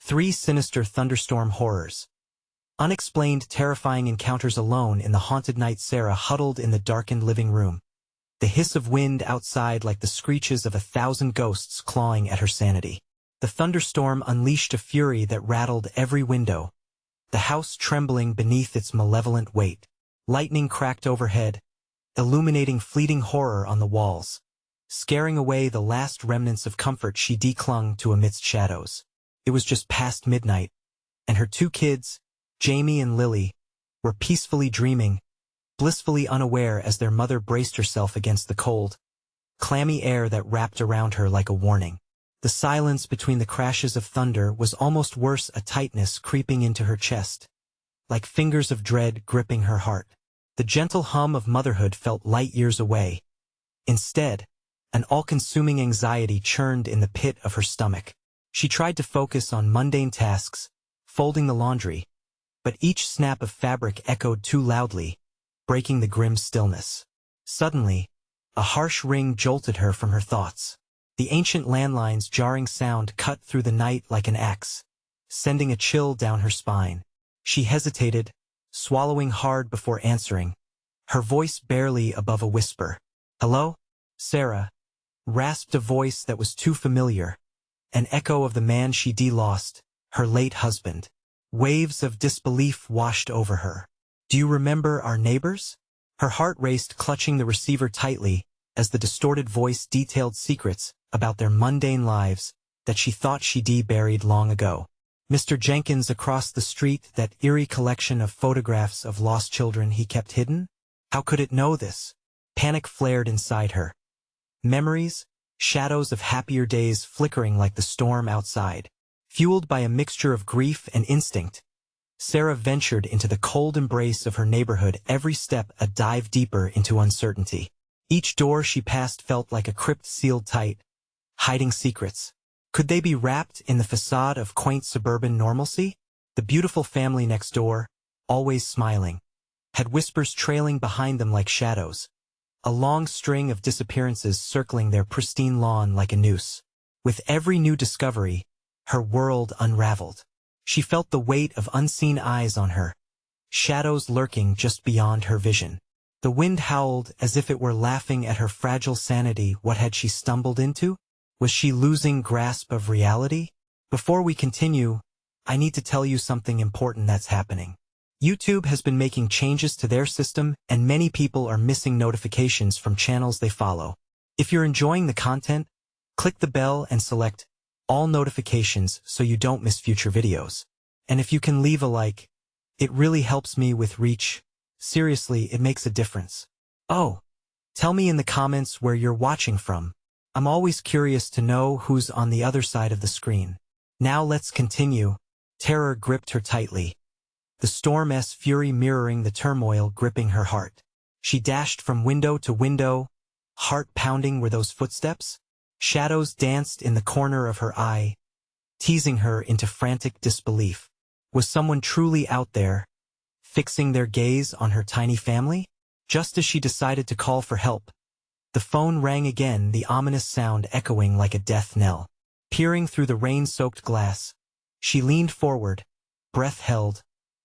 3 Sinister Thunderstorm Horrors. Unexplained, terrifying encounters alone in the haunted night. Sarah huddled in the darkened living room. The hiss of wind outside like the screeches of 1,000 ghosts clawing at her sanity. The thunderstorm unleashed a fury that rattled every window, the house trembling beneath its malevolent weight. Lightning cracked overhead, illuminating fleeting horror on the walls, scaring away the last remnants of comfort she clung to amidst shadows. It was just past midnight, and her 2 kids, Jamie and Lily, were peacefully dreaming, blissfully unaware as their mother braced herself against the cold, clammy air that wrapped around her like a warning. The silence between the crashes of thunder was almost worse, a tightness creeping into her chest, like fingers of dread gripping her heart. The gentle hum of motherhood felt light years away. Instead, an all-consuming anxiety churned in the pit of her stomach. She tried to focus on mundane tasks, folding the laundry, but each snap of fabric echoed too loudly, breaking the grim stillness. Suddenly, a harsh ring jolted her from her thoughts. The ancient landline's jarring sound cut through the night like an axe, sending a chill down her spine. She hesitated, swallowing hard before answering, her voice barely above a whisper. "Hello? Sarah," rasped a voice that was too familiar, an echo of the man she'd lost, her late husband. Waves of disbelief washed over her. "Do you remember our neighbors?" Her heart raced, clutching the receiver tightly, as the distorted voice detailed secrets about their mundane lives that she thought she'd buried long ago. Mr. Jenkins across the street, that eerie collection of photographs of lost children he kept hidden? How could it know this? Panic flared inside her. Memories, shadows of happier days flickering like the storm outside. Fueled by a mixture of grief and instinct, Sarah ventured into the cold embrace of her neighborhood, every step a dive deeper into uncertainty. Each door she passed felt like a crypt sealed tight, hiding secrets. Could they be wrapped in the facade of quaint suburban normalcy? The beautiful family next door, always smiling, had whispers trailing behind them like shadows, a long string of disappearances circling their pristine lawn like a noose. With every new discovery, her world unraveled. She felt the weight of unseen eyes on her, shadows lurking just beyond her vision. The wind howled as if it were laughing at her fragile sanity. What had she stumbled into? Was she losing grasp of reality? Before we continue, I need to tell you something important that's happening. YouTube has been making changes to their system, and many people are missing notifications from channels they follow. If you're enjoying the content, click the bell and select all notifications so you don't miss future videos. And if you can leave a like, it really helps me with reach. Seriously, it makes a difference. Oh, tell me in the comments where you're watching from. I'm always curious to know who's on the other side of the screen. Now let's continue. Terror gripped her tightly, the storm's fury mirroring the turmoil gripping her heart. She dashed from window to window, heart pounding. Were those footsteps? Shadows danced in the corner of her eye, teasing her into frantic disbelief. Was someone truly out there, fixing their gaze on her tiny family? Just as she decided to call for help, the phone rang again, the ominous sound echoing like a death knell. Peering through the rain-soaked glass, she leaned forward, breath held,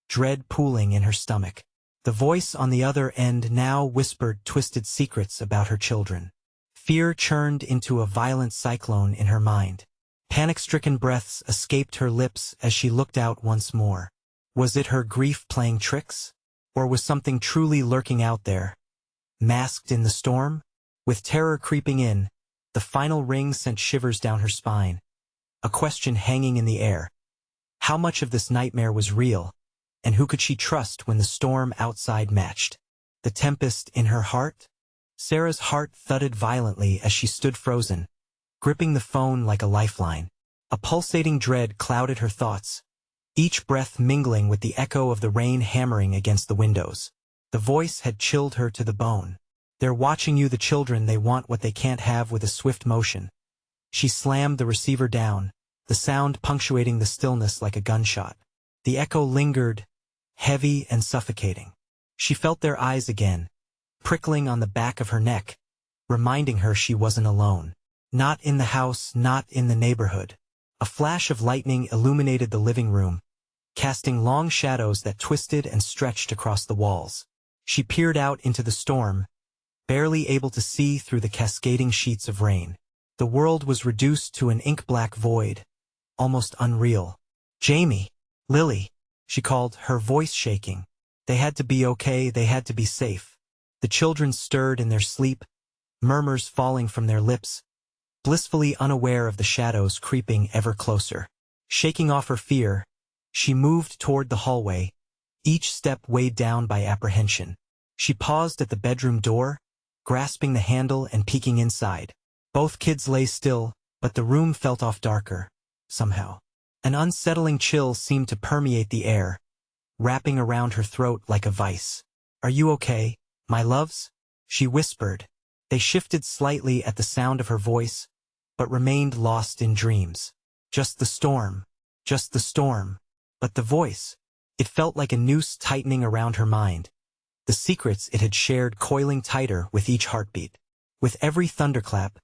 dread pooling in her stomach. The voice on the other end now whispered twisted secrets about her children. Fear churned into a violent cyclone in her mind. Panic-stricken breaths escaped her lips as she looked out once more. Was it her grief playing tricks? Or was something truly lurking out there, masked in the storm? With terror creeping in, the final ring sent shivers down her spine, a question hanging in the air. How much of this nightmare was real, and who could she trust when the storm outside matched the tempest in her heart? Sarah's heart thudded violently as she stood frozen, gripping the phone like a lifeline. A pulsating dread clouded her thoughts, each breath mingling with the echo of the rain hammering against the windows. The voice had chilled her to the bone. "They're watching you, the children. They want what they can't have." With a swift motion, she slammed the receiver down, the sound punctuating the stillness like a gunshot. The echo lingered, heavy and suffocating. She felt their eyes again, prickling on the back of her neck, reminding her she wasn't alone. Not in the house, not in the neighborhood. A flash of lightning illuminated the living room, casting long shadows that twisted and stretched across the walls. She peered out into the storm, barely able to see through the cascading sheets of rain. The world was reduced to an ink-black void, almost unreal. "Jamie! Lily!" she called, her voice shaking. They had to be okay, they had to be safe. The children stirred in their sleep, murmurs falling from their lips, blissfully unaware of the shadows creeping ever closer. Shaking off her fear, she moved toward the hallway, each step weighed down by apprehension. She paused at the bedroom door, grasping the handle and peeking inside. Both kids lay still, but the room felt off darker, somehow. An unsettling chill seemed to permeate the air, wrapping around her throat like a vice. "Are you okay, my loves?" she whispered. They shifted slightly at the sound of her voice, but remained lost in dreams. "Just the storm. Just the storm." But the voice, it felt like a noose tightening around her mind, the secrets it had shared coiling tighter with each heartbeat. With every thunderclap,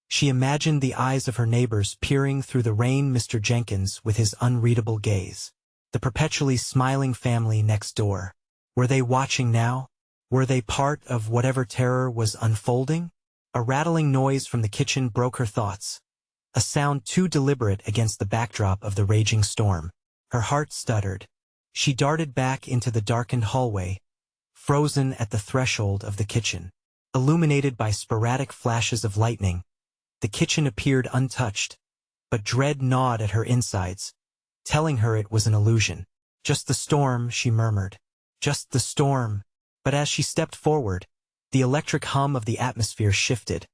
she imagined the eyes of her neighbors peering through the rain, Mr. Jenkins with his unreadable gaze, the perpetually smiling family next door. Were they watching now? Were they part of whatever terror was unfolding? A rattling noise from the kitchen broke her thoughts, a sound too deliberate against the backdrop of the raging storm. Her heart stuttered. She darted back into the darkened hallway, frozen at the threshold of the kitchen. Illuminated by sporadic flashes of lightning, the kitchen appeared untouched, but dread gnawed at her insides, telling her it was an illusion. "Just the storm," she murmured. "Just the storm." But as she stepped forward, the electric hum of the atmosphere shifted,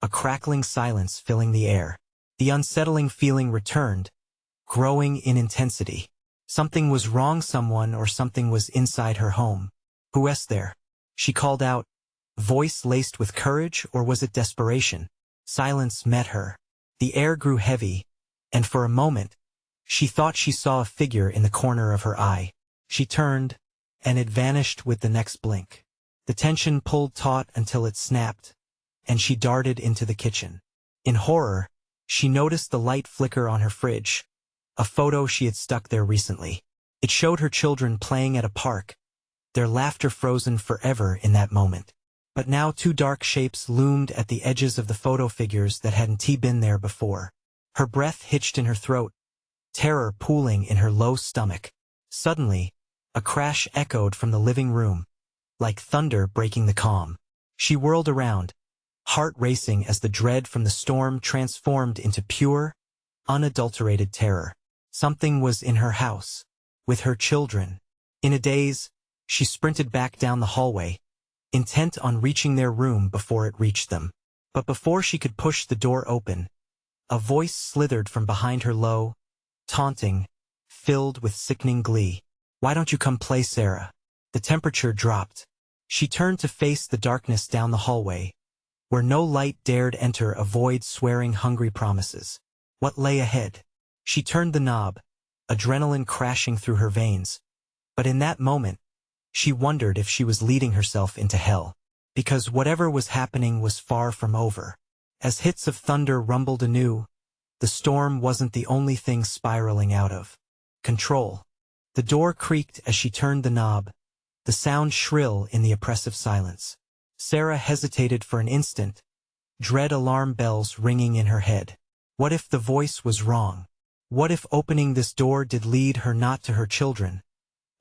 a crackling silence filling the air. The unsettling feeling returned, growing in intensity. Something was wrong, someone or something was inside her home. "Who is there?" she called out, voice laced with courage, or was it desperation? Silence met her. The air grew heavy, and for a moment, she thought she saw a figure in the corner of her eye. She turned, and it vanished with the next blink. The tension pulled taut until it snapped, and she darted into the kitchen. In horror, she noticed the light flicker on her fridge, a photo she had stuck there recently. It showed her children playing at a park, their laughter frozen forever in that moment. But now two dark shapes loomed at the edges of the photo figures that hadn't been there before. Her breath hitched in her throat, terror pooling in her low stomach. Suddenly, a crash echoed from the living room, like thunder breaking the calm. She whirled around, heart racing as the dread from the storm transformed into pure, unadulterated terror. Something was in her house, with her children. In a daze, she sprinted back down the hallway, intent on reaching their room before it reached them. But before she could push the door open, a voice slithered from behind her, low, taunting, filled with sickening glee. "Why don't you come play, Sarah?" The temperature dropped. She turned to face the darkness down the hallway, where no light dared enter, a void swearing hungry promises. What lay ahead? She turned the knob, adrenaline crashing through her veins. But in that moment, she wondered if she was leading herself into hell, because whatever was happening was far from over. As hits of thunder rumbled anew, the storm wasn't the only thing spiraling out of control. The door creaked as she turned the knob, the sound shrill in the oppressive silence. Sarah hesitated for an instant, dread alarm bells ringing in her head. What if the voice was wrong? What if opening this door did lead her not to her children,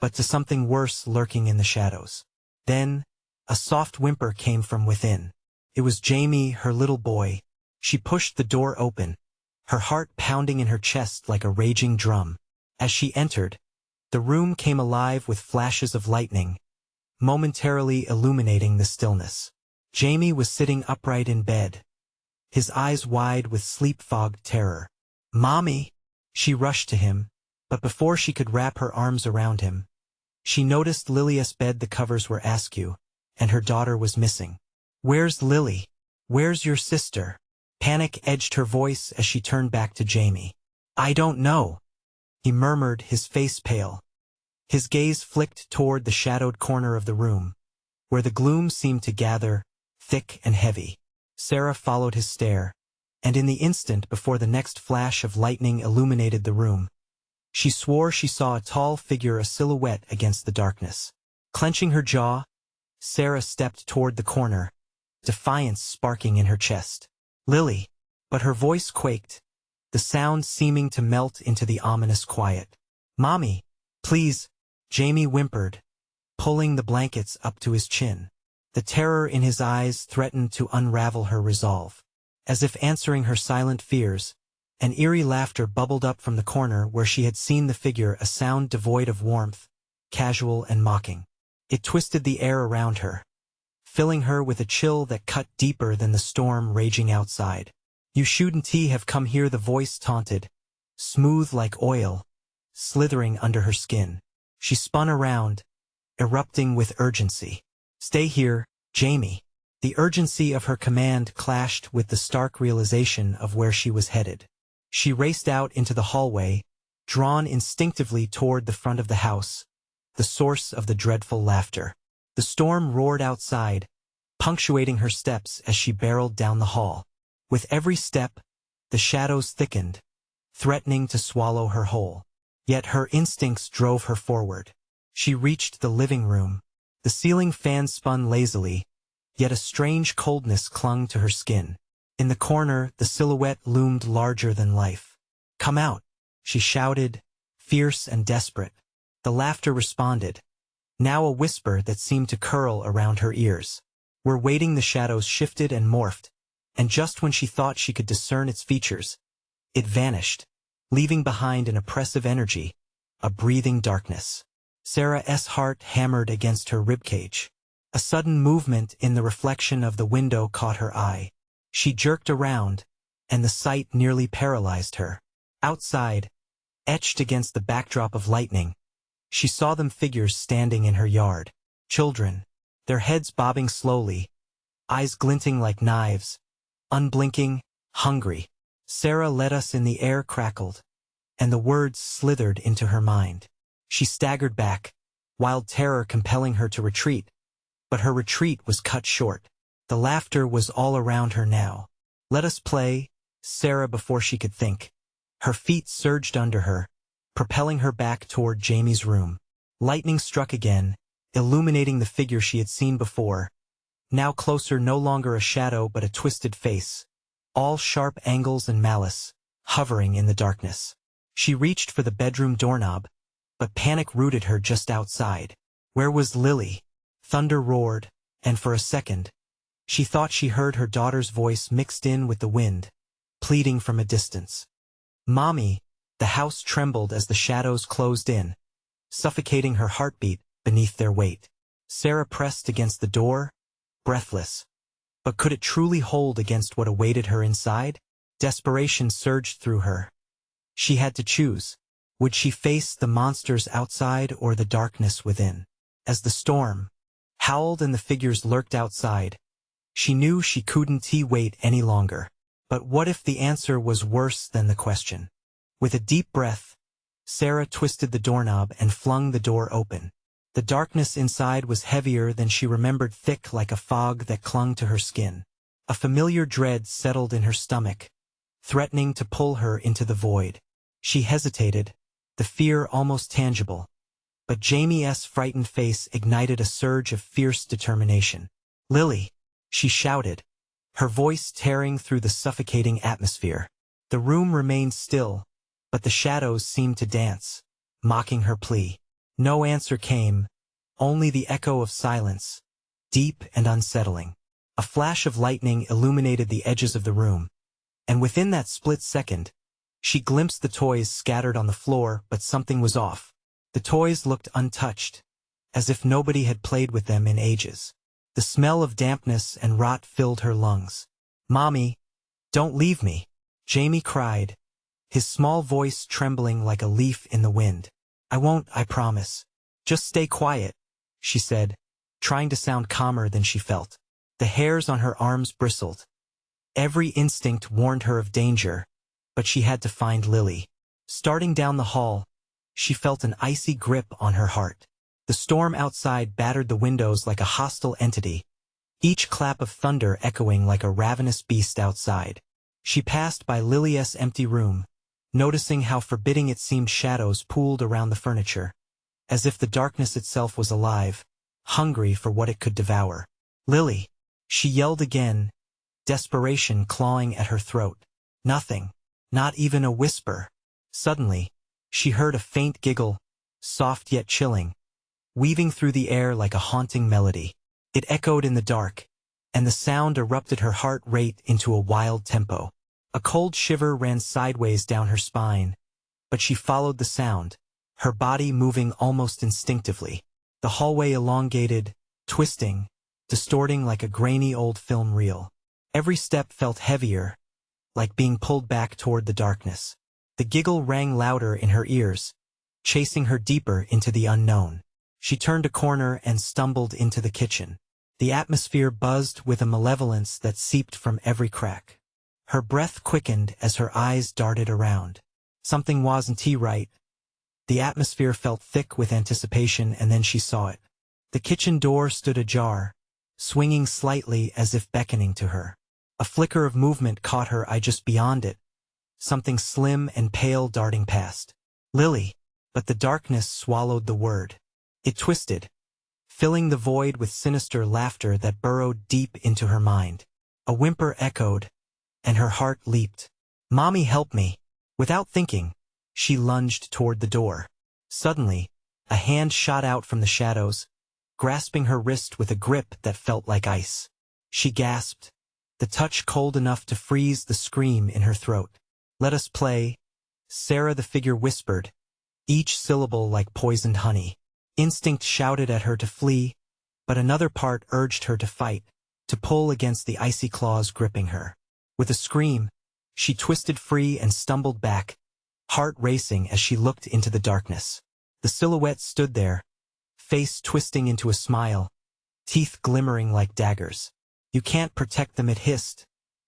but to something worse lurking in the shadows? Then, a soft whimper came from within. It was Jamie, her little boy. She pushed the door open, her heart pounding in her chest like a raging drum. As she entered, the room came alive with flashes of lightning, momentarily illuminating the stillness. Jamie was sitting upright in bed, his eyes wide with sleep-fogged terror. "Mommy!" She rushed to him, but before she could wrap her arms around him, she noticed Lily's bed. The covers were askew, and her daughter was missing. "Where's Lily? Where's your sister?" Panic edged her voice as she turned back to Jamie. "I don't know," he murmured, his face pale. His gaze flicked toward the shadowed corner of the room, where the gloom seemed to gather, thick and heavy. Sarah followed his stare, and in the instant before the next flash of lightning illuminated the room, she swore she saw a tall figure, a silhouette against the darkness. Clenching her jaw, Sarah stepped toward the corner, defiance sparking in her chest. "Lily!" But her voice quaked, the sound seeming to melt into the ominous quiet. "Mommy, please," Jamie whimpered, pulling the blankets up to his chin. The terror in his eyes threatened to unravel her resolve. As if answering her silent fears, an eerie laughter bubbled up from the corner where she had seen the figure, a sound devoid of warmth, casual and mocking. It twisted the air around her, filling her with a chill that cut deeper than the storm raging outside. "You shouldn't have come here," the voice taunted, smooth like oil, slithering under her skin. She spun around, erupting with urgency. "Stay here, Jamie." The urgency of her command clashed with the stark realization of where she was headed. She raced out into the hallway, drawn instinctively toward the front of the house, the source of the dreadful laughter. The storm roared outside, punctuating her steps as she barreled down the hall. With every step, the shadows thickened, threatening to swallow her whole. Yet her instincts drove her forward. She reached the living room. The ceiling fan spun lazily, yet a strange coldness clung to her skin. In the corner, the silhouette loomed larger than life. "Come out," she shouted, fierce and desperate. The laughter responded, now a whisper that seemed to curl around her ears. "We're waiting." The shadows shifted and morphed, and just when she thought she could discern its features, it vanished, leaving behind an oppressive energy, a breathing darkness. Sarah's heart hammered against her ribcage. A sudden movement in the reflection of the window caught her eye. She jerked around, and the sight nearly paralyzed her. Outside, etched against the backdrop of lightning, she saw them, figures standing in her yard. Children, their heads bobbing slowly, eyes glinting like knives, unblinking, hungry. "Sarah, let us in." The air crackled, and the words slithered into her mind. She staggered back, wild terror compelling her to retreat. But her retreat was cut short. The laughter was all around her now. "Let us play." Sarah, before she could think, her feet surged under her, propelling her back toward Jamie's room. Lightning struck again, illuminating the figure she had seen before, now closer, no longer a shadow but a twisted face, all sharp angles and malice, hovering in the darkness. She reached for the bedroom doorknob, but panic rooted her just outside. Where was Lily? Thunder roared, and for a second, she thought she heard her daughter's voice mixed in with the wind, pleading from a distance. "Mommy!" The house trembled as the shadows closed in, suffocating her heartbeat beneath their weight. Sarah pressed against the door, breathless. But could it truly hold against what awaited her inside? Desperation surged through her. She had to choose. Would she face the monsters outside or the darkness within? As the storm howled and the figures lurked outside, she knew she couldn't wait any longer. But what if the answer was worse than the question? With a deep breath, Sarah twisted the doorknob and flung the door open. The darkness inside was heavier than she remembered, thick like a fog that clung to her skin. A familiar dread settled in her stomach, threatening to pull her into the void. She hesitated, the fear almost tangible. But Jamie's frightened face ignited a surge of fierce determination. "Lily!" she shouted, her voice tearing through the suffocating atmosphere. The room remained still, but the shadows seemed to dance, mocking her plea. No answer came, only the echo of silence, deep and unsettling. A flash of lightning illuminated the edges of the room, and within that split second, she glimpsed the toys scattered on the floor, but something was off. The toys looked untouched, as if nobody had played with them in ages. The smell of dampness and rot filled her lungs. "Mommy, don't leave me," Jamie cried, his small voice trembling like a leaf in the wind. "I won't, I promise. Just stay quiet," she said, trying to sound calmer than she felt. The hairs on her arms bristled. Every instinct warned her of danger, but she had to find Lily. Starting down the hall, she felt an icy grip on her heart. The storm outside battered the windows like a hostile entity, each clap of thunder echoing like a ravenous beast outside. She passed by Lily's empty room, noticing how forbidding it seemed. Shadows pooled around the furniture, as if the darkness itself was alive, hungry for what it could devour. "Lily!" she yelled again, desperation clawing at her throat. Nothing. Not even a whisper. Suddenly, she heard a faint giggle, soft yet chilling, weaving through the air like a haunting melody. It echoed in the dark, and the sound erupted her heart rate into a wild tempo. A cold shiver ran sideways down her spine, but she followed the sound, her body moving almost instinctively. The hallway elongated, twisting, distorting like a grainy old film reel. Every step felt heavier, like being pulled back toward the darkness. The giggle rang louder in her ears, chasing her deeper into the unknown. She turned a corner and stumbled into the kitchen. The atmosphere buzzed with a malevolence that seeped from every crack. Her breath quickened as her eyes darted around. Something wasn't right. The atmosphere felt thick with anticipation, and then she saw it. The kitchen door stood ajar, swinging slightly as if beckoning to her. A flicker of movement caught her eye just beyond it, something slim and pale darting past. "Lily!" But the darkness swallowed the word. It twisted, filling the void with sinister laughter that burrowed deep into her mind. A whimper echoed, and her heart leaped. "Mommy, help me!" Without thinking, she lunged toward the door. Suddenly, a hand shot out from the shadows, grasping her wrist with a grip that felt like ice. She gasped, the touch cold enough to freeze the scream in her throat. "Let us play," Sarah the figure whispered, each syllable like poisoned honey. Instinct shouted at her to flee, but another part urged her to fight, to pull against the icy claws gripping her. With a scream, she twisted free and stumbled back, heart racing as she looked into the darkness. The silhouette stood there, face twisting into a smile, teeth glimmering like daggers. "You can't protect them," it hissed,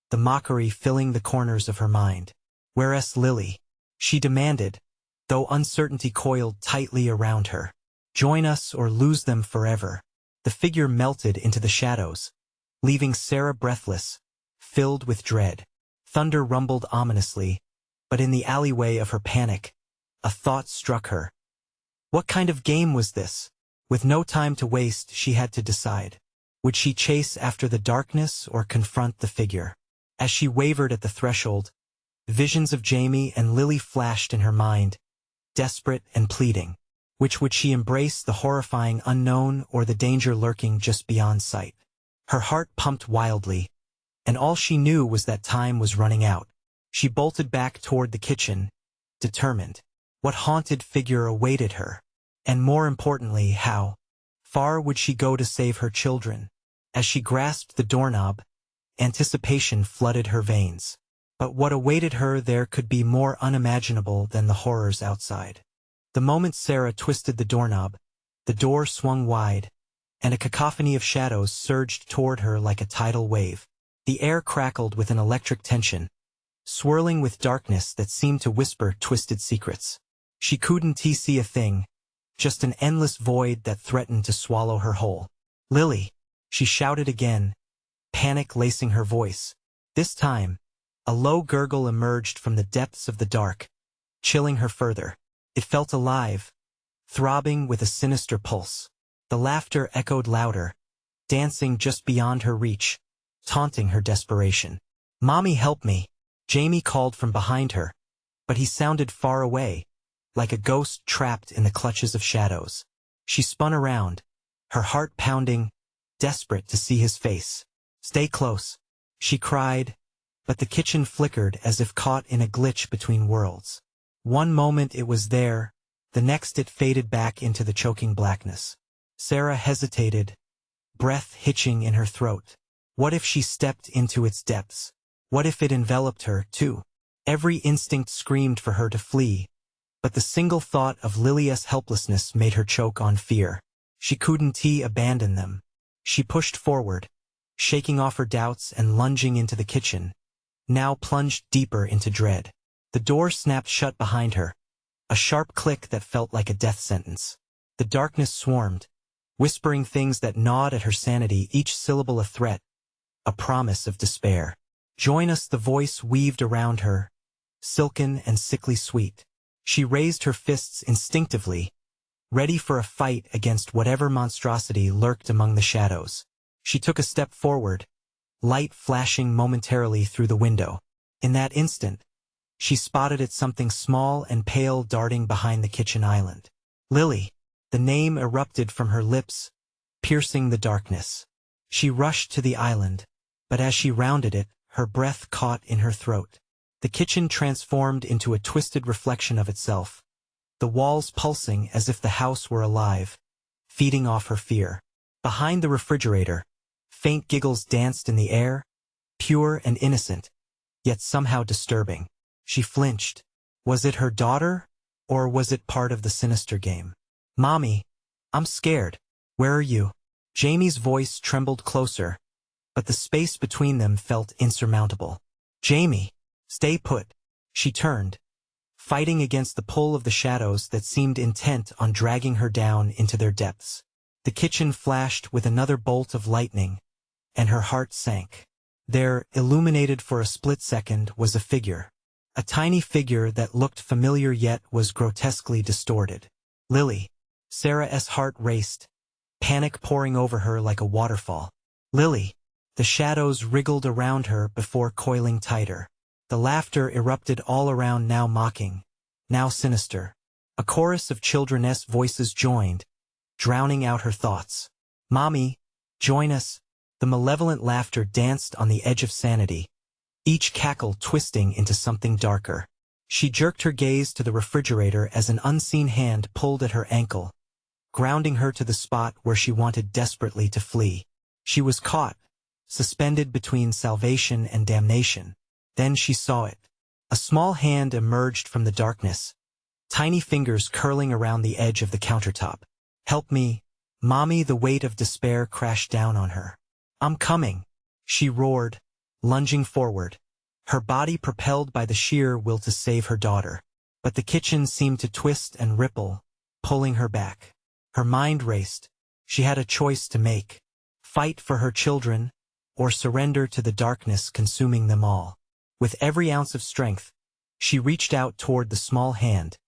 the mockery filling the corners of her mind. "Where's Lily?" she demanded, though uncertainty coiled tightly around her. "Join us or lose them forever." The figure melted into the shadows, leaving Sarah breathless, filled with dread. Thunder rumbled ominously, but in the alleyway of her panic, a thought struck her. What kind of game was this? With no time to waste, she had to decide. Would she chase after the darkness or confront the figure? As she wavered at the threshold, visions of Jamie and Lily flashed in her mind, desperate and pleading. Which would she embrace, the horrifying unknown or the danger lurking just beyond sight? Her heart pumped wildly, and all she knew was that time was running out. She bolted back toward the kitchen, determined. What haunted figure awaited her? And more importantly, how far would she go to save her children? As she grasped the doorknob, anticipation flooded her veins. But what awaited her there could be more unimaginable than the horrors outside. The moment Sarah twisted the doorknob, the door swung wide, and a cacophony of shadows surged toward her like a tidal wave. The air crackled with an electric tension, swirling with darkness that seemed to whisper twisted secrets. She couldn't see a thing, just an endless void that threatened to swallow her whole. "Lily!" she shouted again, panic lacing her voice. This time, a low gurgle emerged from the depths of the dark, chilling her further. It felt alive, throbbing with a sinister pulse. The laughter echoed louder, dancing just beyond her reach, taunting her desperation. "Mommy, help me!" Jamie called from behind her, but he sounded far away, like a ghost trapped in the clutches of shadows. She spun around, her heart pounding, desperate to see his face. "Stay close," she cried, but the kitchen flickered as if caught in a glitch between worlds. One moment it was there, the next it faded back into the choking blackness. Sarah hesitated, breath hitching in her throat. What if she stepped into its depths? What if it enveloped her, too? Every instinct screamed for her to flee, but the single thought of Lily's helplessness made her choke on fear. She couldn't abandon them. She pushed forward, shaking off her doubts and lunging into the kitchen, now plunged deeper into dread. The door snapped shut behind her, a sharp click that felt like a death sentence. The darkness swarmed, whispering things that gnawed at her sanity, each syllable a threat, a promise of despair. Join us, the voice weaved around her, silken and sickly sweet. She raised her fists instinctively, ready for a fight against whatever monstrosity lurked among the shadows. She took a step forward, light flashing momentarily through the window. In that instant, she spotted something small and pale darting behind the kitchen island. Lily. The name erupted from her lips, piercing the darkness. She rushed to the island, but as she rounded it, her breath caught in her throat. The kitchen transformed into a twisted reflection of itself, the walls pulsing as if the house were alive, feeding off her fear. Behind the refrigerator, faint giggles danced in the air, pure and innocent, yet somehow disturbing. She flinched. Was it her daughter, or was it part of the sinister game? "Mommy, I'm scared. Where are you?" Jamie's voice trembled closer, but the space between them felt insurmountable. "Jamie, stay put." She turned, fighting against the pull of the shadows that seemed intent on dragging her down into their depths. The kitchen flashed with another bolt of lightning, and her heart sank. There, illuminated for a split second, was a figure. A tiny figure that looked familiar yet was grotesquely distorted. Lily. Sarah's heart raced, panic pouring over her like a waterfall. Lily. The shadows wriggled around her before coiling tighter. The laughter erupted all around, now mocking, now sinister. A chorus of children's voices joined, drowning out her thoughts. "Mommy, join us." The malevolent laughter danced on the edge of sanity, each cackle twisting into something darker. She jerked her gaze to the refrigerator as an unseen hand pulled at her ankle, grounding her to the spot where she wanted desperately to flee. She was caught, suspended between salvation and damnation. Then she saw it. A small hand emerged from the darkness, tiny fingers curling around the edge of the countertop. "Help me, Mommy." The weight of despair crashed down on her. "I'm coming," she roared, lunging forward, her body propelled by the sheer will to save her daughter. But the kitchen seemed to twist and ripple, pulling her back. Her mind raced. She had a choice to make: fight for her children, or surrender to the darkness consuming them all. With every ounce of strength, she reached out toward the small hand,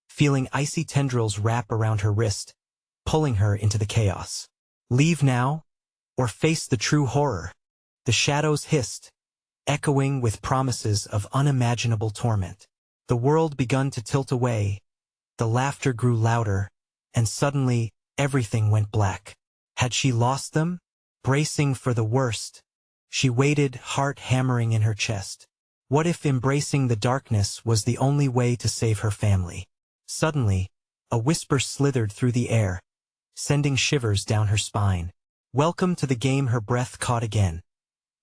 feeling icy tendrils wrap around her wrist, pulling her into the chaos. Leave now, or face the true horror. The shadows hissed, echoing with promises of unimaginable torment. The world began to tilt away, the laughter grew louder, and suddenly, everything went black. Had she lost them? Bracing for the worst, she waited, heart hammering in her chest. What if embracing the darkness was the only way to save her family? Suddenly, a whisper slithered through the air, sending shivers down her spine. "Welcome to the game." Her breath caught again,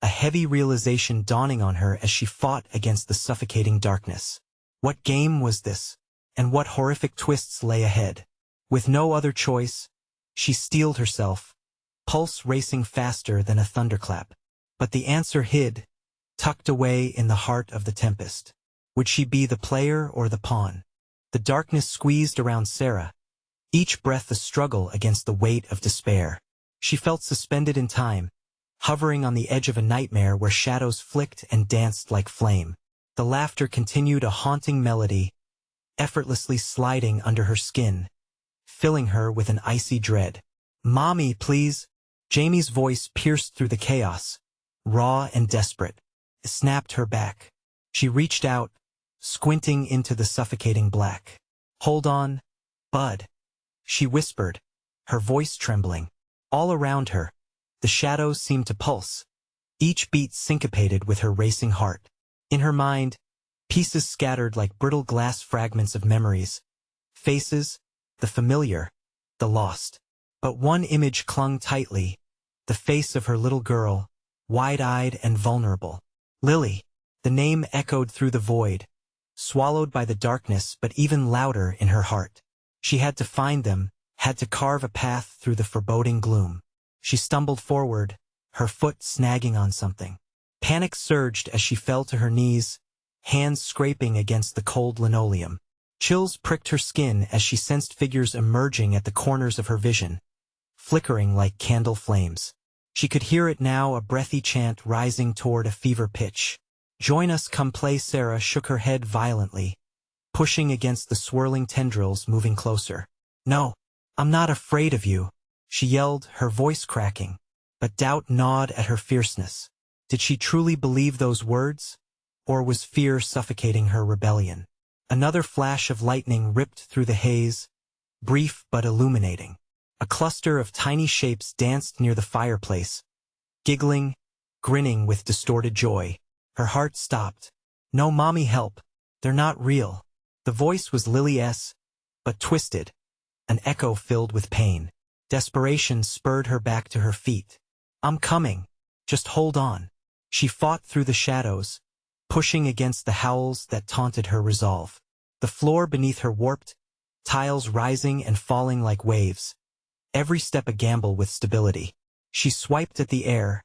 a heavy realization dawning on her as she fought against the suffocating darkness. What game was this? And what horrific twists lay ahead? With no other choice, she steeled herself, pulse racing faster than a thunderclap. But the answer hid, tucked away in the heart of the tempest. Would she be the player or the pawn? The darkness squeezed around Sarah, each breath a struggle against the weight of despair. She felt suspended in time, hovering on the edge of a nightmare where shadows flicked and danced like flame. The laughter continued, a haunting melody, effortlessly sliding under her skin, filling her with an icy dread. "Mommy, please." Jamie's voice pierced through the chaos, raw and desperate. It snapped her back. She reached out, squinting into the suffocating black. "Hold on, bud," she whispered, her voice trembling. All around her, the shadows seemed to pulse, each beat syncopated with her racing heart. In her mind, pieces scattered like brittle glass fragments of memories, faces, the familiar, the lost. But one image clung tightly, the face of her little girl, wide-eyed and vulnerable. Lily. The name echoed through the void, swallowed by the darkness, but even louder in her heart. She had to find them, had to carve a path through the foreboding gloom. She stumbled forward, her foot snagging on something. Panic surged as she fell to her knees, hands scraping against the cold linoleum. Chills pricked her skin as she sensed figures emerging at the corners of her vision, flickering like candle flames. She could hear it now, a breathy chant rising toward a fever pitch. Join us, come play. Sarah shook her head violently, pushing against the swirling tendrils moving closer. No, I'm not afraid of you, she yelled, her voice cracking, but doubt gnawed at her fierceness. Did she truly believe those words? Or was fear suffocating her rebellion? Another flash of lightning ripped through the haze, brief but illuminating. A cluster of tiny shapes danced near the fireplace, giggling, grinning with distorted joy. Her heart stopped. No, mommy, help. They're not real. The voice was Lily's, but twisted, an echo filled with pain. Desperation spurred her back to her feet. I'm coming. Just hold on. She fought through the shadows, pushing against the howls that taunted her resolve. The floor beneath her warped, tiles rising and falling like waves, every step a gamble with stability. She swiped at the air,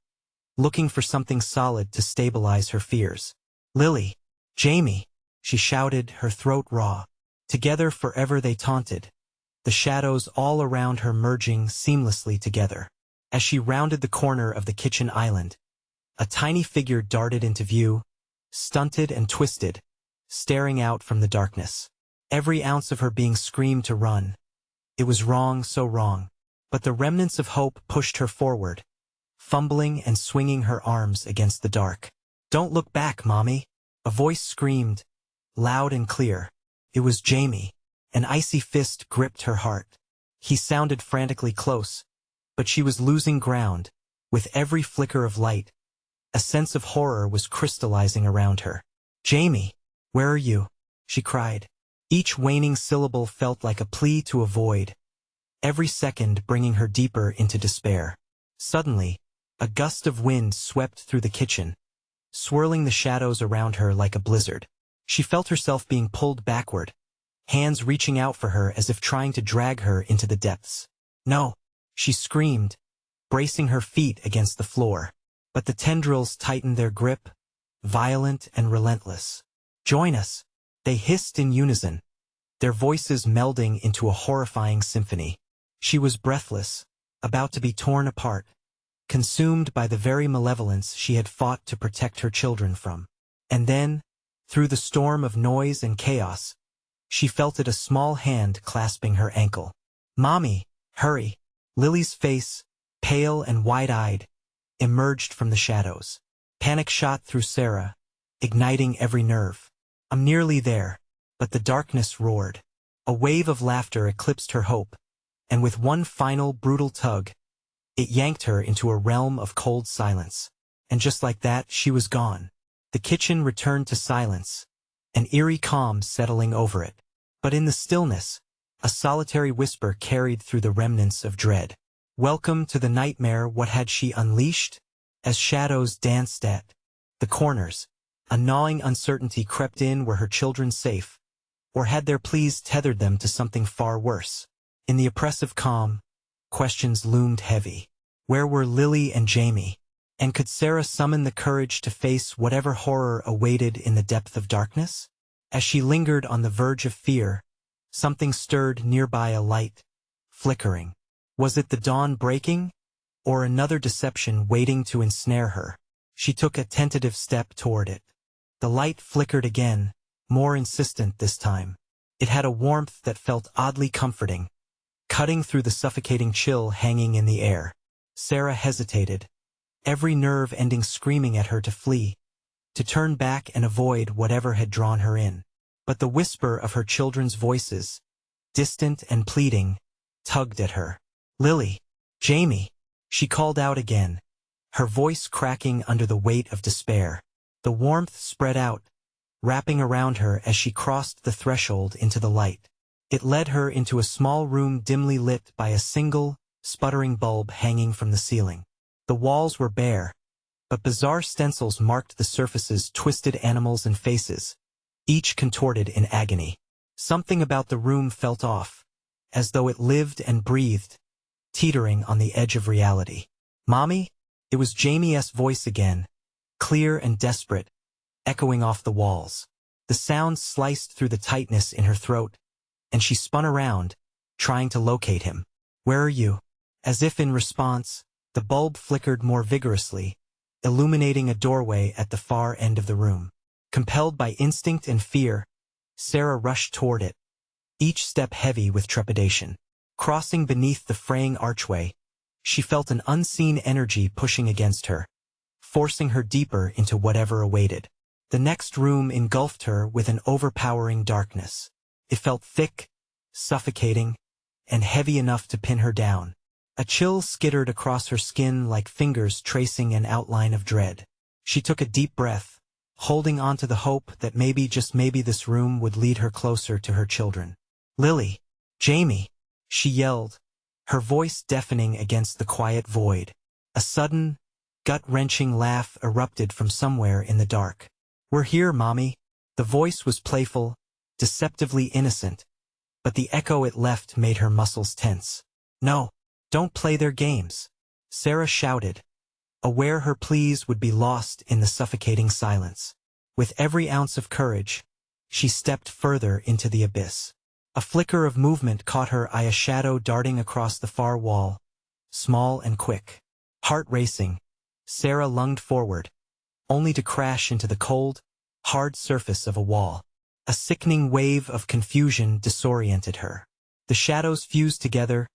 looking for something solid to stabilize her fears. Lily, Jamie, she shouted, her throat raw. Together forever they taunted, the shadows all around her merging seamlessly together. As she rounded the corner of the kitchen island, a tiny figure darted into view, stunted and twisted, staring out from the darkness. Every ounce of her being screamed to run. It was wrong, so wrong. But the remnants of hope pushed her forward, fumbling and swinging her arms against the dark. Don't look back, mommy, a voice screamed, loud and clear. It was Jamie. An icy fist gripped her heart. He sounded frantically close, but she was losing ground. With every flicker of light, a sense of horror was crystallizing around her. Jamie, where are you? She cried. Each waning syllable felt like a plea to avoid, every second bringing her deeper into despair. Suddenly, a gust of wind swept through the kitchen, swirling the shadows around her like a blizzard. She felt herself being pulled backward, hands reaching out for her as if trying to drag her into the depths. No, she screamed, bracing her feet against the floor. But the tendrils tightened their grip, violent and relentless. Join us, they hissed in unison, their voices melding into a horrifying symphony. She was breathless, about to be torn apart, consumed by the very malevolence she had fought to protect her children from. And then, through the storm of noise and chaos, she felt it, a small hand clasping her ankle. Mommy, hurry! Lily's face, pale and wide-eyed, emerged from the shadows. Panic shot through Sarah, igniting every nerve. I'm nearly there. But the darkness roared. A wave of laughter eclipsed her hope, and with one final brutal tug, it yanked her into a realm of cold silence. And just like that, she was gone. The kitchen returned to silence, an eerie calm settling over it. But in the stillness, a solitary whisper carried through the remnants of dread. Welcome to the nightmare. What had she unleashed? As shadows danced at the corners, a gnawing uncertainty crept in. Were her children safe? Or had their pleas tethered them to something far worse? In the oppressive calm, questions loomed heavy. Where were Lily and Jamie? And could Sarah summon the courage to face whatever horror awaited in the depth of darkness? As she lingered on the verge of fear, something stirred nearby, a light, flickering. Was it the dawn breaking? Or another deception waiting to ensnare her? She took a tentative step toward it. The light flickered again, more insistent this time. It had a warmth that felt oddly comforting, cutting through the suffocating chill hanging in the air. Sarah hesitated, every nerve ending screaming at her to flee, to turn back and avoid whatever had drawn her in. But the whisper of her children's voices, distant and pleading, tugged at her. Lily, Jamie, she called out again, her voice cracking under the weight of despair. The warmth spread out, wrapping around her as she crossed the threshold into the light. It led her into a small room dimly lit by a single, sputtering bulb hanging from the ceiling. The walls were bare, but bizarre stencils marked the surfaces, twisted animals and faces, each contorted in agony. Something about the room felt off, as though it lived and breathed, teetering on the edge of reality. Mommy? It was Jamie's voice again, clear and desperate, echoing off the walls. The sound sliced through the tightness in her throat, and she spun around, trying to locate him. Where are you? As if in response, the bulb flickered more vigorously, illuminating a doorway at the far end of the room. Compelled by instinct and fear, Sarah rushed toward it, each step heavy with trepidation. Crossing beneath the fraying archway, she felt an unseen energy pushing against her, forcing her deeper into whatever awaited. The next room engulfed her with an overpowering darkness. It felt thick, suffocating, and heavy enough to pin her down. A chill skittered across her skin like fingers tracing an outline of dread. She took a deep breath, holding on to the hope that maybe, just maybe, this room would lead her closer to her children. "Lily! Jamie!" she yelled, her voice deafening against the quiet void. A sudden, gut-wrenching laugh erupted from somewhere in the dark. "We're here, Mommy." The voice was playful, deceptively innocent, but the echo it left made her muscles tense. "No, don't play their games," Sarah shouted, aware her pleas would be lost in the suffocating silence. With every ounce of courage, she stepped further into the abyss. A flicker of movement caught her eye, a shadow darting across the far wall, small and quick. Heart racing, Sarah lunged forward, only to crash into the cold, hard surface of a wall. A sickening wave of confusion disoriented her. The shadows fused together,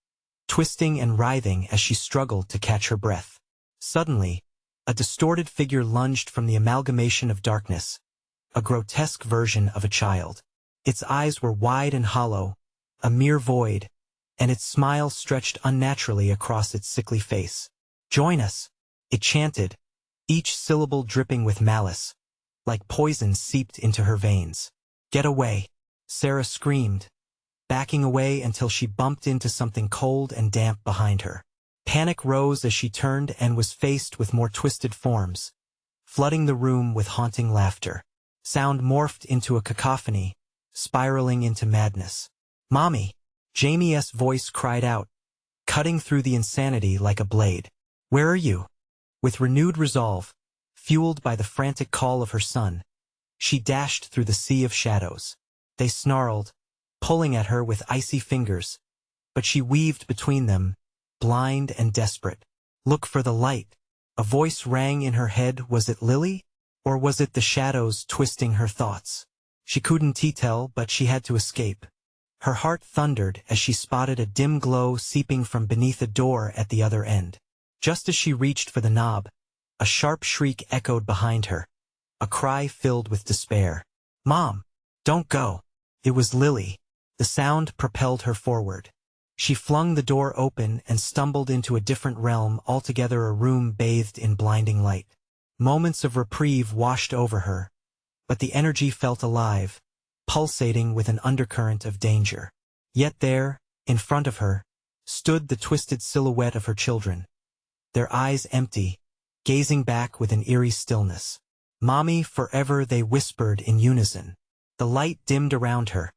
twisting and writhing as she struggled to catch her breath. Suddenly, a distorted figure lunged from the amalgamation of darkness, a grotesque version of a child. Its eyes were wide and hollow, a mere void, and its smile stretched unnaturally across its sickly face. "Join us," it chanted, each syllable dripping with malice, like poison seeped into her veins. "Get away," Sarah screamed, backing away until she bumped into something cold and damp behind her. Panic rose as she turned and was faced with more twisted forms, flooding the room with haunting laughter. Sound morphed into a cacophony, spiraling into madness. "Mommy!" Jamie's voice cried out, cutting through the insanity like a blade. "Where are you?" With renewed resolve, fueled by the frantic call of her son, she dashed through the sea of shadows. They snarled, pulling at her with icy fingers, but she weaved between them, blind and desperate. "Look for the light." A voice rang in her head. Was it Lily? Or was it the shadows twisting her thoughts? She couldn't tell, but she had to escape. Her heart thundered as she spotted a dim glow seeping from beneath a door at the other end. Just as she reached for the knob, a sharp shriek echoed behind her, a cry filled with despair. "Mom! Don't go!" It was Lily. The sound propelled her forward. She flung the door open and stumbled into a different realm altogether, a room bathed in blinding light. Moments of reprieve washed over her, but the energy felt alive, pulsating with an undercurrent of danger. Yet there, in front of her, stood the twisted silhouette of her children, their eyes empty, gazing back with an eerie stillness. "Mommy, forever," they whispered in unison. The light dimmed around her,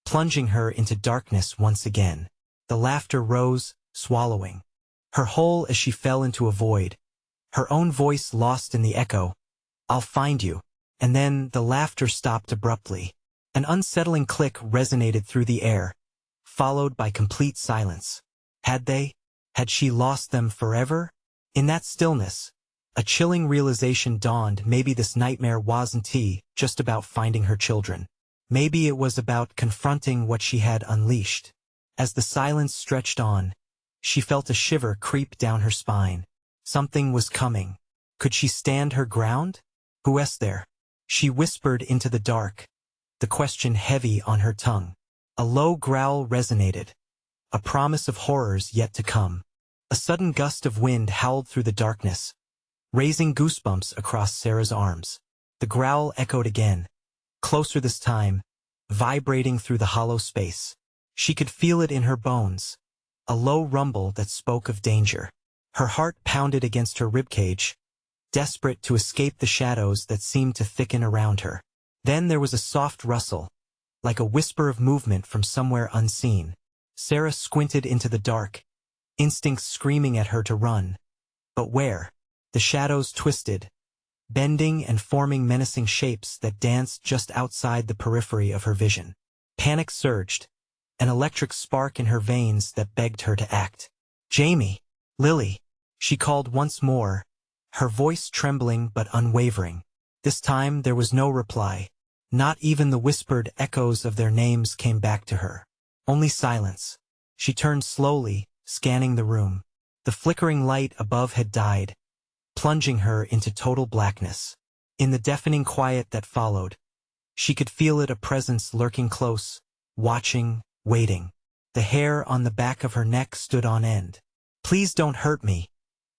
plunging her into darkness once again. The laughter rose, swallowing her whole as she fell into a void, her own voice lost in the echo. "I'll find you." And then the laughter stopped abruptly. An unsettling click resonated through the air, followed by complete silence. Had she lost them forever? In that stillness, a chilling realization dawned. Maybe this nightmare wasn't just about finding her children. Maybe it was about confronting what she had unleashed. As the silence stretched on, she felt a shiver creep down her spine. Something was coming. Could she stand her ground? "Who's there?" she whispered into the dark, the question heavy on her tongue. A low growl resonated, a promise of horrors yet to come. A sudden gust of wind howled through the darkness, raising goosebumps across Sarah's arms. The growl echoed again, closer this time, vibrating through the hollow space. She could feel it in her bones, a low rumble that spoke of danger. Her heart pounded against her ribcage, desperate to escape the shadows that seemed to thicken around her. Then there was a soft rustle, like a whisper of movement from somewhere unseen. Sarah squinted into the dark, instincts screaming at her to run. But where? The shadows twisted, bending and forming menacing shapes that danced just outside the periphery of her vision. Panic surged, an electric spark in her veins that begged her to act. "Jamie! Lily!" she called once more, her voice trembling but unwavering. This time there was no reply. Not even the whispered echoes of their names came back to her. Only silence. She turned slowly, scanning the room. The flickering light above had died, plunging her into total blackness. In the deafening quiet that followed, she could feel it, a presence lurking close, watching, waiting. The hair on the back of her neck stood on end. "Please don't hurt me,"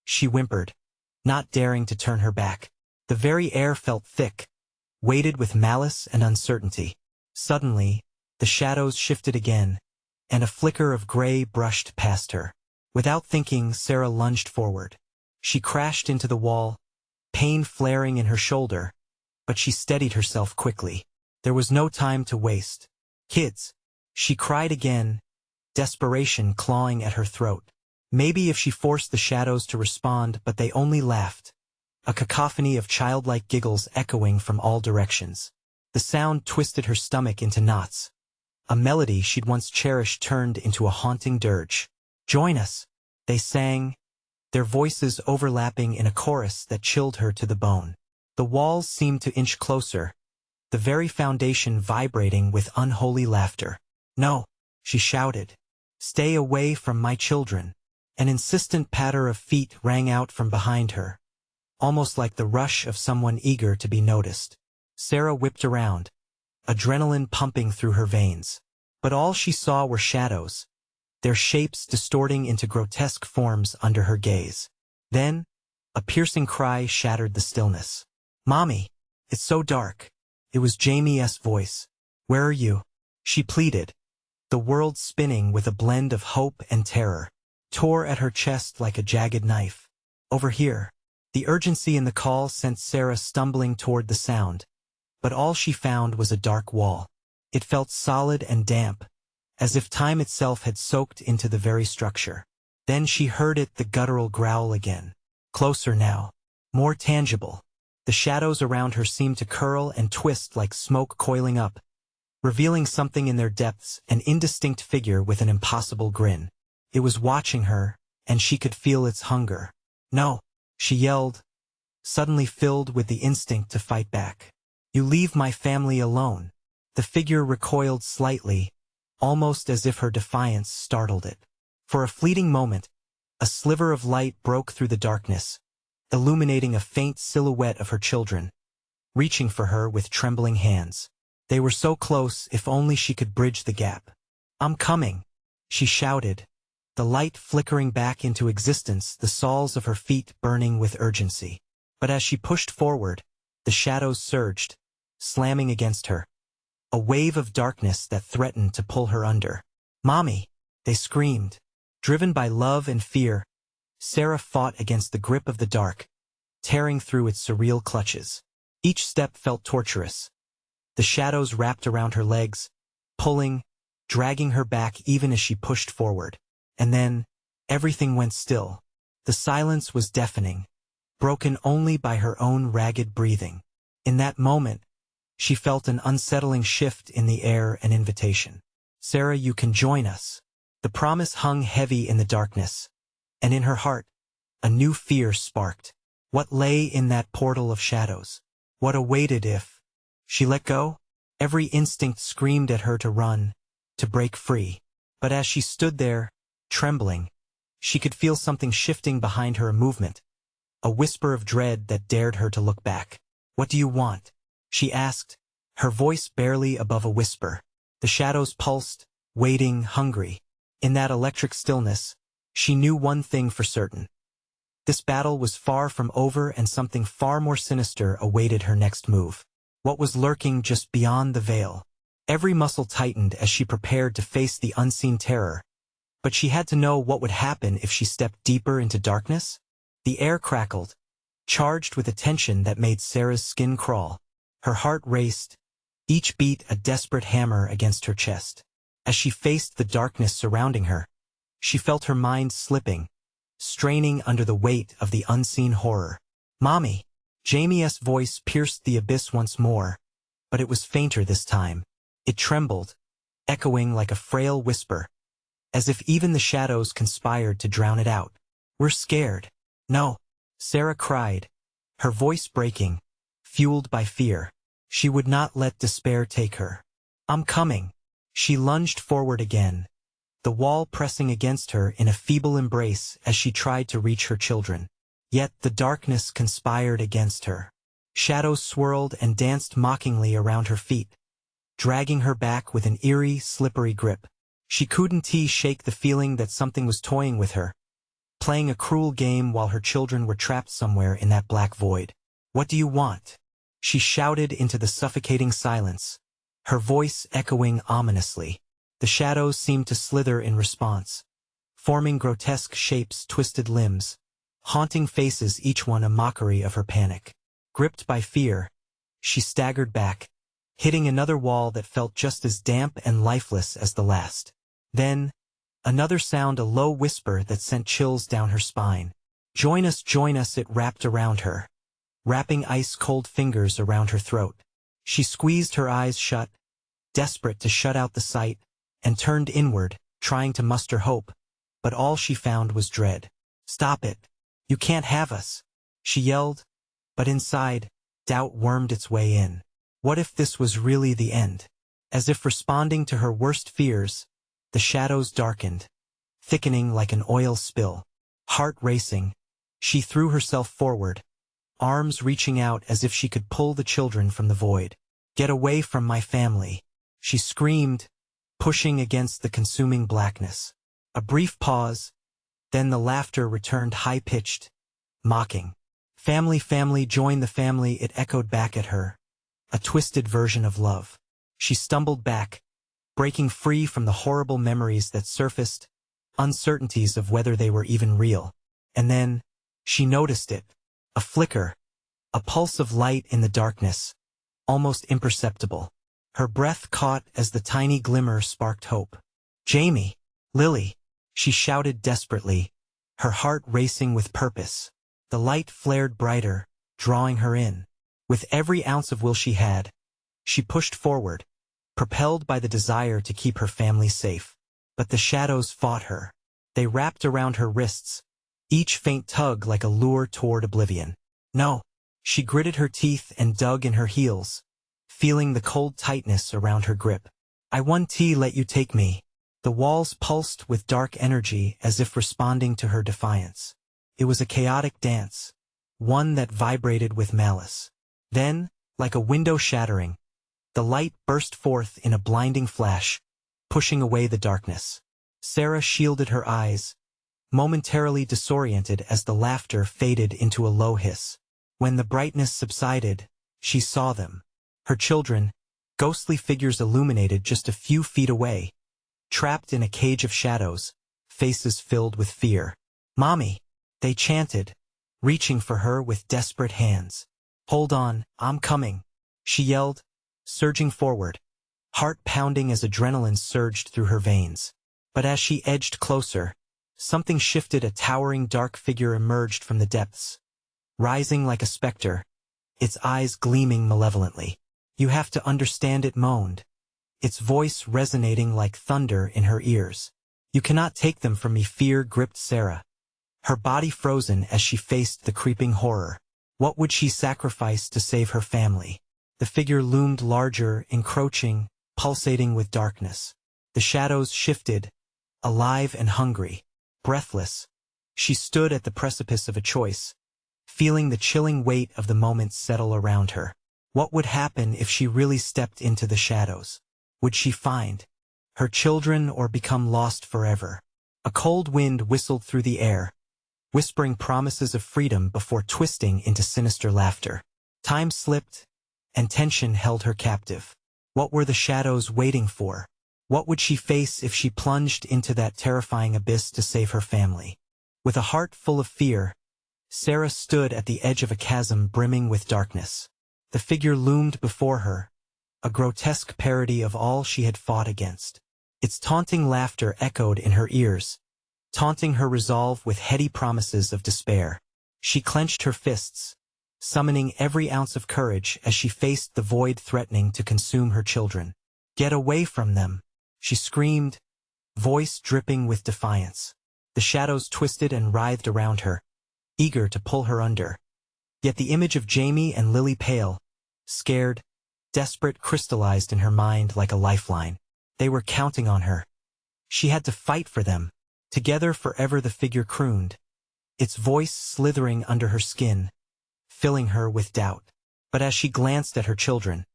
she whimpered, not daring to turn her back. The very air felt thick, weighted with malice and uncertainty. Suddenly, the shadows shifted again, and a flicker of gray brushed past her. Without thinking, Sarah lunged forward. She crashed into the wall, pain flaring in her shoulder, but she steadied herself quickly. There was no time to waste. "Kids!" She cried again, desperation clawing at her throat. Maybe if she forced the shadows to respond, but they only laughed. A cacophony of childlike giggles echoing from all directions. The sound twisted her stomach into knots. A melody she'd once cherished turned into a haunting dirge. "Join us," they sang, their voices overlapping in a chorus that chilled her to the bone. The walls seemed to inch closer, the very foundation vibrating with unholy laughter. "No," she shouted. "Stay away from my children." An insistent patter of feet rang out from behind her, almost like the rush of someone eager to be noticed. Sarah whipped around, adrenaline pumping through her veins. But all she saw were shadows, their shapes distorting into grotesque forms under her gaze. Then, a piercing cry shattered the stillness. "Mommy, it's so dark." It was Jamie's voice. "Where are you?" she pleaded, the world spinning with a blend of hope and terror. Tore at her chest like a jagged knife. "Over here." The urgency in the call sent Sarah stumbling toward the sound, but all she found was a dark wall. It felt solid and damp, as if time itself had soaked into the very structure. Then she heard it, the guttural growl again. Closer now. More tangible. The shadows around her seemed to curl and twist like smoke coiling up, revealing something in their depths, an indistinct figure with an impossible grin. It was watching her, and she could feel its hunger. "No!" she yelled, suddenly filled with the instinct to fight back. "You leave my family alone." The figure recoiled slightly, almost as if her defiance startled it. For a fleeting moment, a sliver of light broke through the darkness, illuminating a faint silhouette of her children, reaching for her with trembling hands. They were so close, if only she could bridge the gap. "I'm coming," she shouted, the light flickering back into existence, the soles of her feet burning with urgency. But as she pushed forward, the shadows surged, slamming against her, a wave of darkness that threatened to pull her under. "Mommy!" they screamed. Driven by love and fear, Sarah fought against the grip of the dark, tearing through its surreal clutches. Each step felt torturous. The shadows wrapped around her legs, pulling, dragging her back even as she pushed forward. And then, everything went still. The silence was deafening, broken only by her own ragged breathing. In that moment, she felt an unsettling shift in the air, an invitation. "Sarah, you can join us." The promise hung heavy in the darkness, and in her heart, a new fear sparked. What lay in that portal of shadows? What awaited if she let go? Every instinct screamed at her to run, to break free. But as she stood there, trembling, she could feel something shifting behind her, a movement, a whisper of dread that dared her to look back. "What do you want?" she asked, her voice barely above a whisper. The shadows pulsed, waiting, hungry. In that electric stillness, she knew one thing for certain. This battle was far from over, and something far more sinister awaited her next move. What was lurking just beyond the veil? Every muscle tightened as she prepared to face the unseen terror. But she had to know what would happen if she stepped deeper into darkness. The air crackled, charged with a tension that made Sarah's skin crawl. Her heart raced, each beat a desperate hammer against her chest. As she faced the darkness surrounding her, she felt her mind slipping, straining under the weight of the unseen horror. "Mommy!" Jamie's voice pierced the abyss once more, but it was fainter this time. It trembled, echoing like a frail whisper, as if even the shadows conspired to drown it out. "We're scared." "No," Sarah cried, her voice breaking, fueled by fear. She would not let despair take her. I'm coming. She lunged forward again, the wall pressing against her in a feeble embrace as she tried to reach her children. Yet the darkness conspired against her. Shadows swirled and danced mockingly around her feet, dragging her back with an eerie, slippery grip. She couldn't shake the feeling that something was toying with her, playing a cruel game while her children were trapped somewhere in that black void. What do you want? She shouted into the suffocating silence, her voice echoing ominously. The shadows seemed to slither in response, forming grotesque shapes, twisted limbs, haunting faces, each one a mockery of her panic. Gripped by fear, she staggered back, hitting another wall that felt just as damp and lifeless as the last. Then, another sound, a low whisper that sent chills down her spine. Join us, it wrapped around her, wrapping ice-cold fingers around her throat. She squeezed her eyes shut, desperate to shut out the sight, and turned inward, trying to muster hope, but all she found was dread. Stop it. You can't have us, she yelled, but inside, doubt wormed its way in. What if this was really the end? As if responding to her worst fears, the shadows darkened, thickening like an oil spill. Heart racing, she threw herself forward, arms reaching out as if she could pull the children from the void. Get away from my family, she screamed, pushing against the consuming blackness. A brief pause, then the laughter returned, high-pitched, mocking. Family, join the family, it echoed back at her, a twisted version of love. She stumbled back, breaking free from the horrible memories that surfaced, uncertainties of whether they were even real. And then, she noticed it, a flicker, a pulse of light in the darkness, almost imperceptible. Her breath caught as the tiny glimmer sparked hope. Jamie, Lily, she shouted desperately, her heart racing with purpose. The light flared brighter, drawing her in. With every ounce of will she had, she pushed forward, propelled by the desire to keep her family safe. But the shadows fought her. They wrapped around her wrists, each faint tug like a lure toward oblivion. No, she gritted her teeth and dug in her heels, feeling the cold tightness around her grip. I won't let you take me. The walls pulsed with dark energy as if responding to her defiance. It was a chaotic dance, one that vibrated with malice. Then, like a window shattering, the light burst forth in a blinding flash, pushing away the darkness. Sarah shielded her eyes, momentarily disoriented as the laughter faded into a low hiss. When the brightness subsided, she saw them. Her children, ghostly figures illuminated just a few feet away, trapped in a cage of shadows, faces filled with fear. Mommy, they chanted, reaching for her with desperate hands. Hold on, I'm coming, she yelled, surging forward, heart pounding as adrenaline surged through her veins. But as she edged closer, something shifted. A towering dark figure emerged from the depths, rising like a specter, its eyes gleaming malevolently. You have to understand, it moaned, its voice resonating like thunder in her ears. You cannot take them from me. Fear gripped Sarah, her body frozen as she faced the creeping horror. What would she sacrifice to save her family? The figure loomed larger, encroaching, pulsating with darkness. The shadows shifted, alive and hungry. Breathless, she stood at the precipice of a choice, feeling the chilling weight of the moment settle around her. What would happen if she really stepped into the shadows? Would she find her children or become lost forever? A cold wind whistled through the air, whispering promises of freedom before twisting into sinister laughter. Time slipped, and tension held her captive. What were the shadows waiting for? What would she face if she plunged into that terrifying abyss to save her family? With a heart full of fear, Sarah stood at the edge of a chasm brimming with darkness. The figure loomed before her, a grotesque parody of all she had fought against. Its taunting laughter echoed in her ears, taunting her resolve with heady promises of despair. She clenched her fists, summoning every ounce of courage as she faced the void threatening to consume her children. Get away from them, she screamed, voice dripping with defiance. The shadows twisted and writhed around her, eager to pull her under. Yet the image of Jamie and Lily pale, scared, desperate crystallized in her mind like a lifeline. They were counting on her. She had to fight for them. Together forever, the figure crooned, its voice slithering under her skin, filling her with doubt. But as she glanced at her children,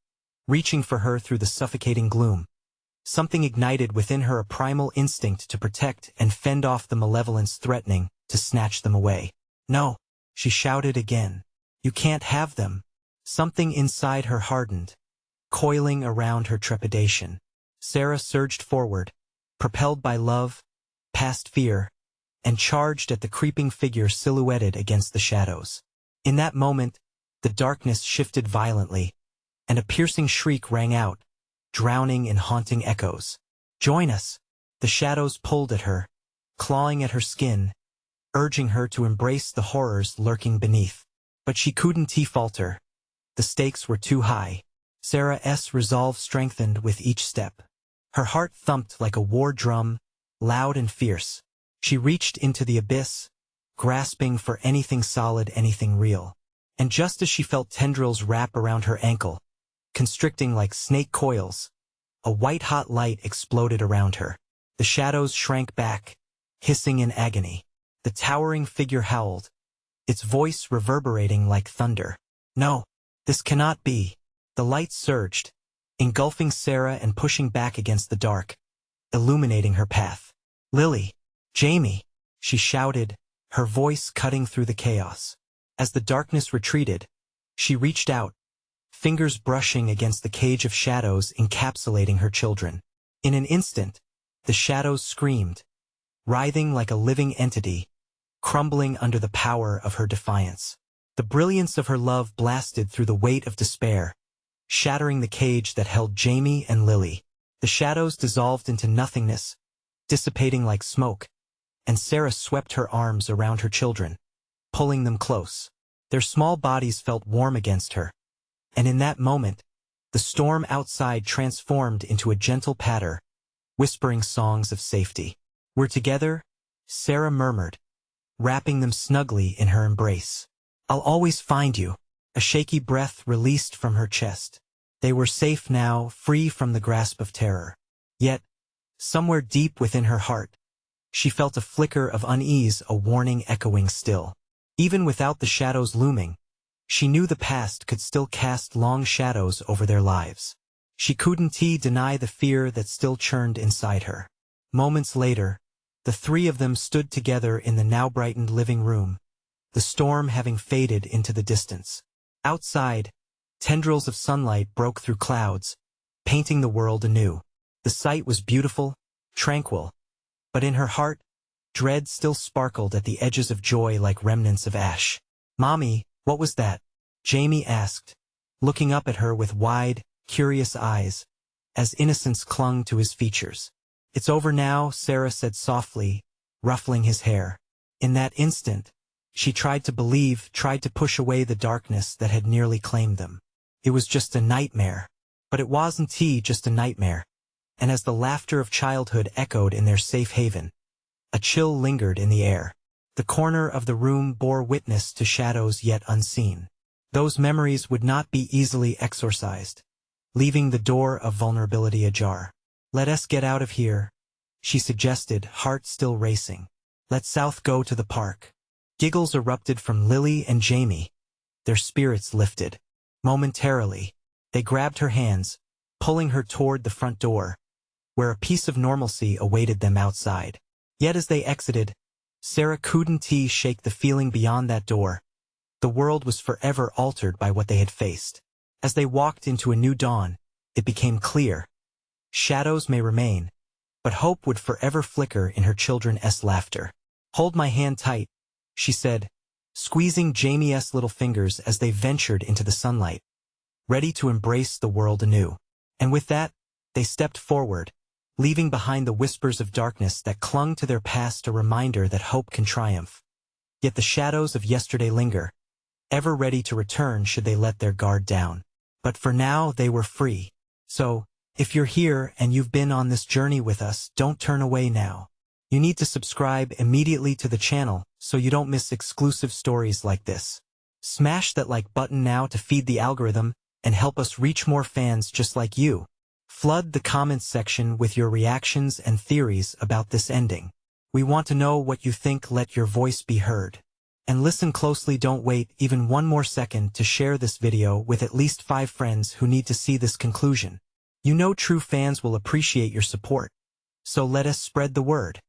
reaching for her through the suffocating gloom, something ignited within her, a primal instinct to protect and fend off the malevolence threatening to snatch them away. "No," she shouted again. "You can't have them." Something inside her hardened, coiling around her trepidation. Sarah surged forward, propelled by love, past fear, and charged at the creeping figure silhouetted against the shadows. In that moment, the darkness shifted violently, and a piercing shriek rang out, drowning in haunting echoes. "Join us!" The shadows pulled at her, clawing at her skin, urging her to embrace the horrors lurking beneath. But she couldn't falter. The stakes were too high. Sarah's resolve strengthened with each step. Her heart thumped like a war drum, loud and fierce. She reached into the abyss, grasping for anything solid, anything real. And just as she felt tendrils wrap around her ankle, constricting like snake coils, a white-hot light exploded around her. The shadows shrank back, hissing in agony. The towering figure howled, its voice reverberating like thunder. "No, this cannot be." The light surged, engulfing Sarah and pushing back against the dark, illuminating her path. "Lily! Jamie!" she shouted, her voice cutting through the chaos. As the darkness retreated, she reached out, fingers brushing against the cage of shadows encapsulating her children. In an instant, the shadows screamed, writhing like a living entity, crumbling under the power of her defiance. The brilliance of her love blasted through the weight of despair, shattering the cage that held Jamie and Lily. The shadows dissolved into nothingness, dissipating like smoke, and Sarah swept her arms around her children, pulling them close. Their small bodies felt warm against her, and in that moment, the storm outside transformed into a gentle patter, whispering songs of safety. "We're together," Sarah murmured, wrapping them snugly in her embrace. "I'll always find you." A shaky breath released from her chest. They were safe now, free from the grasp of terror. Yet, somewhere deep within her heart, she felt a flicker of unease, a warning echoing still. Even without the shadows looming, she knew the past could still cast long shadows over their lives. She couldn't deny the fear that still churned inside her. Moments later, the three of them stood together in the now brightened living room, the storm having faded into the distance. Outside, tendrils of sunlight broke through clouds, painting the world anew. The sight was beautiful, tranquil, but in her heart, dread still sparkled at the edges of joy like remnants of ash. "Mommy, what was that?" Jamie asked, looking up at her with wide, curious eyes, as innocence clung to his features. "It's over now," Sarah said softly, ruffling his hair. In that instant, she tried to believe, tried to push away the darkness that had nearly claimed them. It was just a nightmare. But it wasn't just a nightmare. And as the laughter of childhood echoed in their safe haven, a chill lingered in the air. The corner of the room bore witness to shadows yet unseen. Those memories would not be easily exorcised, leaving the door of vulnerability ajar. "Let us get out of here," she suggested, heart still racing. "Let South go to the park." Giggles erupted from Lily and Jamie, their spirits lifted. Momentarily, they grabbed her hands, pulling her toward the front door, where a piece of normalcy awaited them outside. Yet as they exited, Sarah couldn't shake the feeling beyond that door. The world was forever altered by what they had faced. As they walked into a new dawn, it became clear. Shadows may remain, but hope would forever flicker in her children's laughter. "Hold my hand tight," she said, squeezing Jamie's little fingers as they ventured into the sunlight, ready to embrace the world anew. And with that, they stepped forward, leaving behind the whispers of darkness that clung to their past, a reminder that hope can triumph. Yet the shadows of yesterday linger, ever ready to return should they let their guard down. But for now they were free. So, if you're here and you've been on this journey with us, don't turn away now. You need to subscribe immediately to the channel so you don't miss exclusive stories like this. Smash that like button now to feed the algorithm and help us reach more fans just like you. Flood the comments section with your reactions and theories about this ending. We want to know what you think. Let your voice be heard. And listen closely, don't wait even one more second to share this video with at least 5 friends who need to see this conclusion. You know true fans will appreciate your support. So let us spread the word.